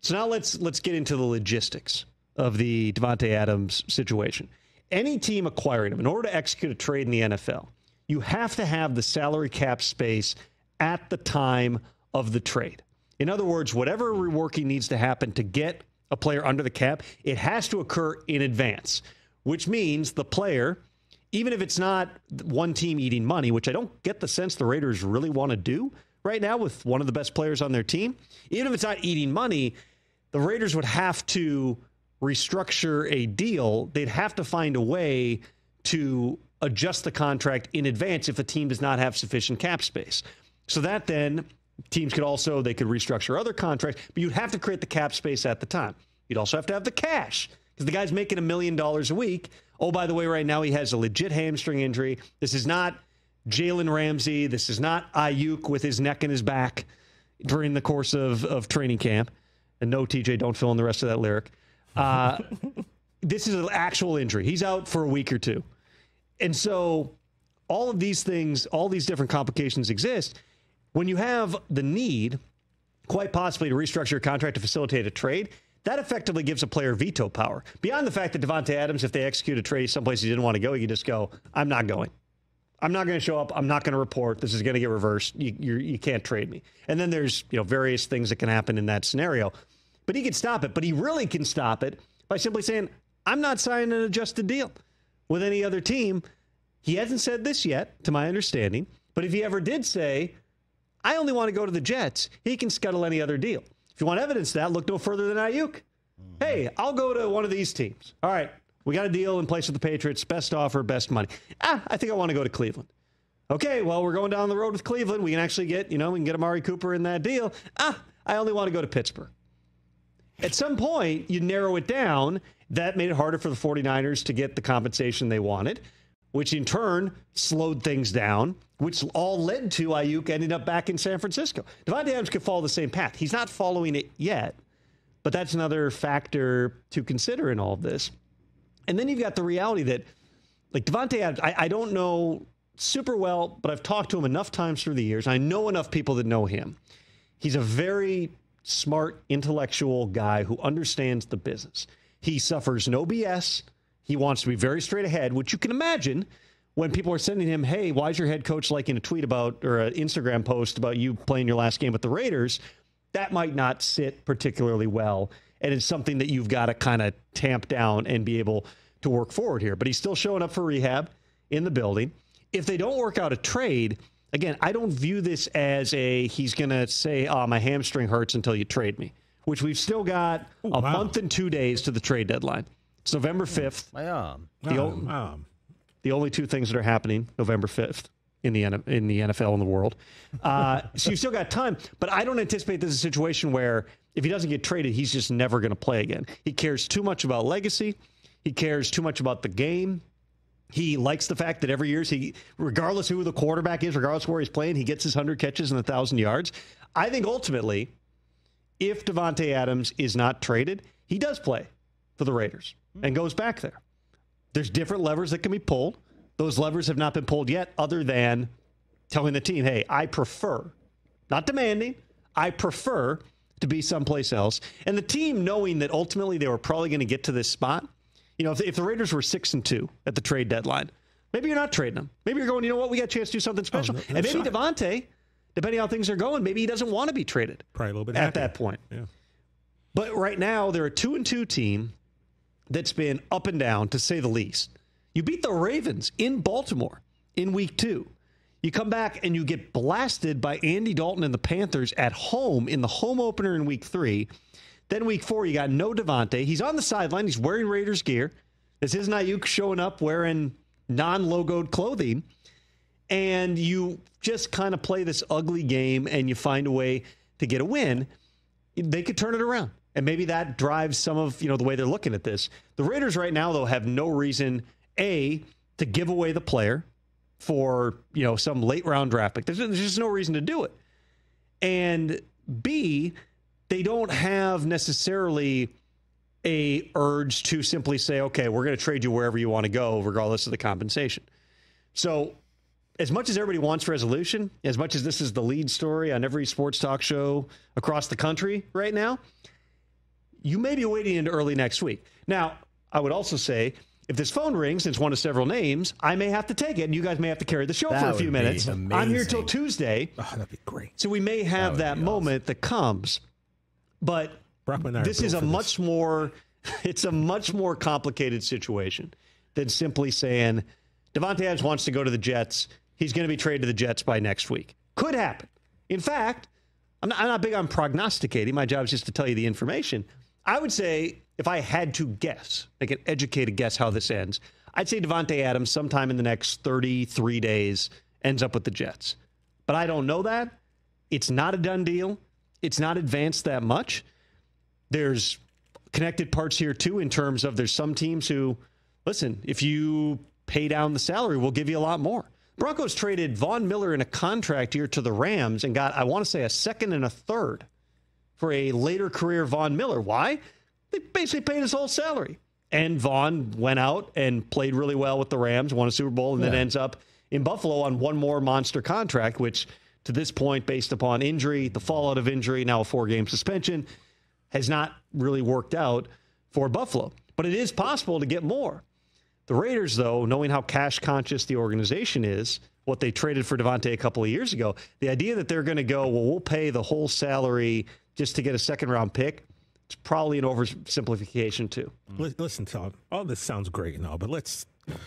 So now let's get into the logistics of the Davante Adams situation. Any team acquiring him, in order to execute a trade in the NFL, you have to have the salary cap space at the time of the trade. In other words, whatever reworking needs to happen to get a player under the cap, it has to occur in advance, which means the player, even if it's not one team eating money, which I don't get the sense the Raiders really want to do right now with one of the best players on their team, even if it's not eating money, the Raiders would have to restructure a deal. They'd have to find a way to adjust the contract in advance if the team does not have sufficient cap space. So that then teams could restructure other contracts, but you'd have to create the cap space at the time. You'd also have to have the cash because the guy's making $1 million a week. Oh, by the way, right now he has a legit hamstring injury. This is not Jalen Ramsey. This is not Ayuk with his neck in his back during the course of training camp. And no, TJ, don't fill in the rest of that lyric. This is an actual injury. He's out for a week or two. And so all of these things, all these different complications exist. When you have the need, quite possibly, to restructure your contract to facilitate a trade, that effectively gives a player veto power. Beyond the fact that Davante Adams, if they execute a trade someplace he didn't want to go, you just go, I'm not going. I'm not going to show up. I'm not going to report. This is going to get reversed. You can't trade me. And then there's various things that can happen in that scenario. But he can stop it. But he really can stop it by simply saying, I'm not signing an adjusted deal with any other team. He hasn't said this yet, to my understanding. But if he ever did say, I only want to go to the Jets, he can scuttle any other deal. If you want evidence of that, look no further than Ayuk. Hey, I'll go to one of these teams. All right, we got a deal in place with the Patriots. Best offer, best money. I think I want to go to Cleveland. Okay, well, we're going down the road with Cleveland. We can actually get, we can get Amari Cooper in that deal. I only want to go to Pittsburgh. At some point, you narrow it down. That made it harder for the 49ers to get the compensation they wanted, which in turn slowed things down, which all led to Ayuk ending up back in San Francisco. Davante Adams could follow the same path. He's not following it yet, but that's another factor to consider in all of this. And then you've got the reality that, like, Davante Adams, I don't know super well, but I've talked to him enough times through the years. I know enough people that know him. He's a very smart, intellectual guy who understands the business. He suffers no BS. He wants to be very straight ahead, which you can imagine when people are sending him, hey, why is your head coach liking a tweet about or an Instagram post about you playing your last game with the Raiders? That might not sit particularly well. And it's something that you've got to kind of tamp down and be able to work forward here. But he's still showing up for rehab in the building. If they don't work out a trade, again, I don't view this as he's going to say, my hamstring hurts until you trade me, which we've still got month and 2 days to the trade deadline. It's November 5th. My arm. The only two things that are happening November 5th in the NFL in the world. So you've still got time, but I don't anticipate this is a situation where if he doesn't get traded, he's just never going to play again. He cares too much about legacy. He cares too much about the game. He likes the fact that every year, regardless who the quarterback is, regardless where he's playing, he gets his 100 catches and 1,000 yards. I think ultimately, if Davante Adams is not traded, he does play for the Raiders and goes back there. There's different levers that can be pulled. Those levers have not been pulled yet, other than telling the team, hey, I prefer, not demanding, I prefer to be someplace else. And the team, knowing that ultimately they were probably going to get to this spot, if the Raiders were 6-2 at the trade deadline, maybe you're not trading them. Maybe you're going, you know what, we got a chance to do something special. And maybe Davante, depending on how things are going, maybe he doesn't want to be traded. Probably a little bit at that point. Yeah. But right now, they're a 2-2 team that's been up and down, to say the least. You beat the Ravens in Baltimore in week 2. You come back and you get blasted by Andy Dalton and the Panthers at home in the home opener in week 3. Then week 4, you got no Davante. He's on the sideline. He's wearing Raiders gear. This isn't Ayuk showing up wearing non-logoed clothing. And you just kind of play this ugly game and you find a way to get a win. They could turn it around. And maybe that drives some of, the way they're looking at this. The Raiders right now, though, have no reason, A, to give away the player for, some late round draft pick. There's just no reason to do it. And B, they don't have necessarily a urge to simply say, okay, we're going to trade you wherever you want to go, regardless of the compensation. So as much as everybody wants resolution, as much as this is the lead story on every sports talk show across the country right now, you may be waiting into early next week. Now, I would also say, if this phone rings, and it's one of several names, I may have to take it, and you guys may have to carry the show for a few minutes. I'm here till Tuesday. Oh, that'd be great. So we may have that moment that comes. But this is it's a much more complicated situation than simply saying Davante Adams wants to go to the Jets. He's going to be traded to the Jets by next week. Could happen. In fact, I'm not big on prognosticating. My job is just to tell you the information. I would say, if I had to guess, like an educated guess how this ends, I'd say Davante Adams sometime in the next 33 days ends up with the Jets. But I don't know that. It's not a done deal. It's not advanced that much. There's connected parts here, too, in terms of there's some teams who, listen, if you pay down the salary, we'll give you a lot more. Broncos traded Von Miller in a contract year to the Rams and got, I want to say, a second and a third for a later career Von Miller. Why? They basically paid his whole salary. And Von went out and played really well with the Rams, won a Super Bowl, and then ends up in Buffalo on one more monster contract, which to this point, based upon injury, the fallout of injury, now a 4-game suspension, has not really worked out for Buffalo. But it is possible to get more. The Raiders, though, knowing how cash-conscious the organization is, what they traded for Davante a couple of years ago, the idea that they're going to go, well, we'll pay the whole salary just to get a second-round pick, it's probably an oversimplification, too. Listen, Tom, all this sounds great and all, but let's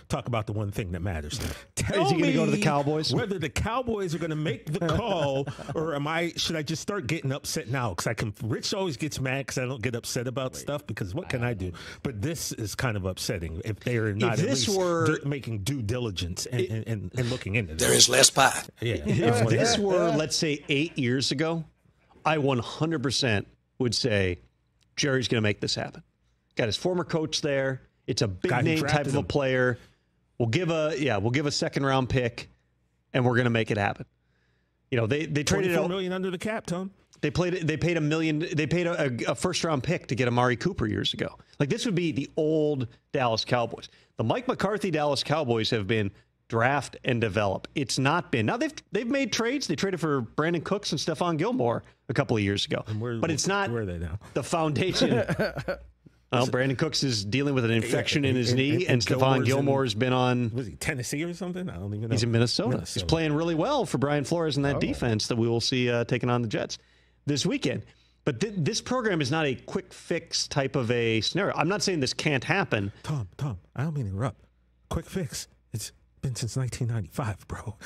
talk about the one thing that matters. Is he going to go to the Cowboys? Whether the Cowboys are going to make the call, or should I just start getting upset now? Because Rich always gets mad because I don't get upset about stuff, because what can I do? But this is kind of upsetting if they are not at least making due diligence and looking into this. There is less pie. Yeah. If this were, let's say, 8 years ago, I 100% would say Jerry's going to make this happen. Got his former coach there. It's a big name type of a player. We'll give a second round pick, and we're going to make it happen. You know, they traded $24 million under the cap, Tom. They paid $1 million. They paid a first round pick to get Amari Cooper years ago. Like, this would be the old Dallas Cowboys. The Mike McCarthy Dallas Cowboys have been draft and develop. It's not been. Now they've made trades. They traded for Brandon Cooks and Stephon Gilmore a couple of years ago. But it's not where are they now? The foundation. Brandon Cooks is dealing with an infection in his knee, and Stephon Gilmore's been on. Was he Tennessee or something? I don't even know. He's in Minnesota. He's playing really well for Brian Flores in that defense that we will see taking on the Jets this weekend. But this program is not a quick fix type of a scenario. I'm not saying this can't happen. Tom, I don't mean to interrupt. Quick fix. It's been since 1995, bro.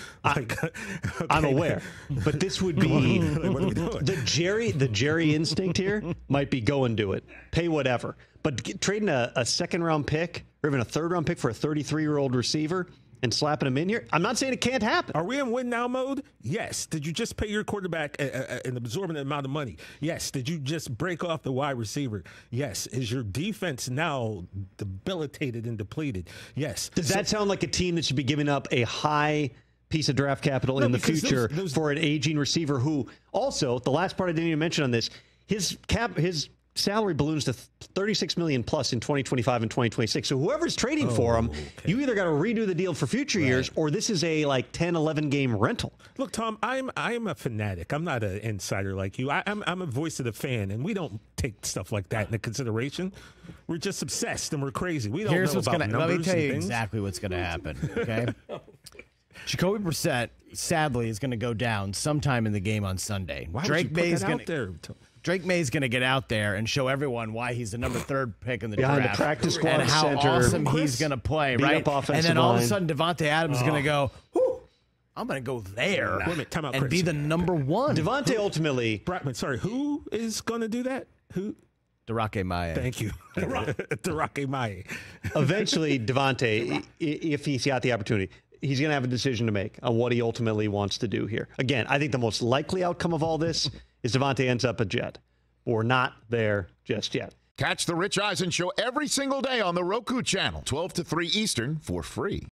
I'm aware, but this would be the Jerry instinct here might be go and do it, pay whatever. But trading a second round pick or even a third round pick for a 33-year-old receiver and slapping him in here, I'm not saying it can't happen. Are we in win now mode? Yes. Did you just pay your quarterback an absorbent amount of money? Yes. Did you just break off the wide receiver? Yes. Is your defense now debilitated and depleted? Yes. Does that sound like a team that should be giving up a high piece of draft capital in the future for an aging receiver who also, the last part I didn't even mention on this, his salary balloons to $36 million plus in 2025 and 2026. So whoever's trading for him, you either got to redo the deal for future years, or this is a 10, 11 game rental. Look, Tom, I'm a fanatic. I'm not an insider like you. I'm a voice of the fan, and we don't take stuff like that into consideration. We're just obsessed and we're crazy. We don't know about numbers. Let me tell you exactly what's going to happen. Okay. Jacoby Brissett, sadly, is going to go down sometime in the game on Sunday. Why Drake May's going to Drake May's going to get out there and show everyone why he's the number 3 pick in the behind draft. The practice squad and how center, awesome he's going to play, right? And then all of a sudden, Davante Adams is going to go, I'm going to go there and be the number 1. Davante ultimately. Bratman, sorry, who is going to do that? Who? Darake Maye. Thank you. Darake Maye. Eventually, Davante, if he's got the opportunity, he's going to have a decision to make on what he ultimately wants to do here. Again, I think the most likely outcome of all this is Davante ends up a Jet. We're not there just yet. Catch the Rich Eisen Show every single day on the Roku Channel, 12 to 3 Eastern, for free.